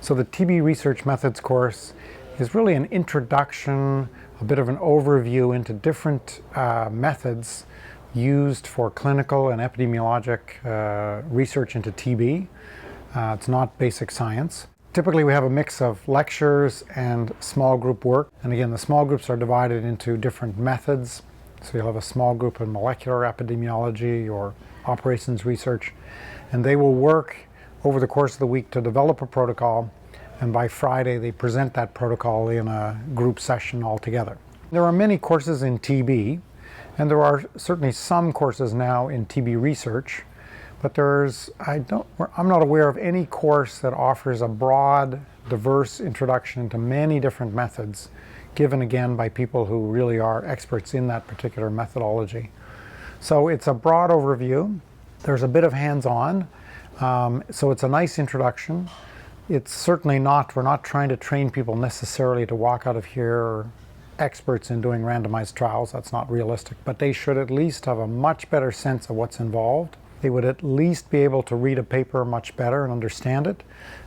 So the TB Research Methods course is really an introduction, a bit of an overview into different methods used for clinical and epidemiologic research into TB. It's not basic science. Typically we have a mix of lectures and small group work. And again, the small groups are divided into different methods. So you'll have a small group in molecular epidemiology or operations research, and they will work over the course of the week to develop a protocol, and by Friday they present that protocol in a group session altogether. There are many courses in TB, and there are certainly some courses now in TB research, but I'm not aware of any course that offers a broad, diverse introduction to many different methods, given again by people who really are experts in that particular methodology. So it's a broad overview. There's a bit of hands-on, so it's a nice introduction. It's certainly not, we're not trying to train people necessarily to walk out of here experts in doing randomized trials. That's not realistic, but they should at least have a much better sense of what's involved. They would at least be able to read a paper much better and understand it.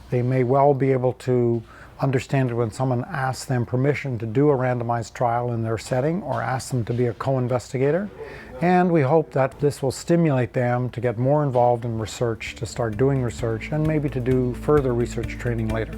They may well be able to understand it when someone asks them permission to do a randomized trial in their setting or asks them to be a co-investigator. And we hope that this will stimulate them to get more involved in research, to start doing research, and maybe to do further research training later.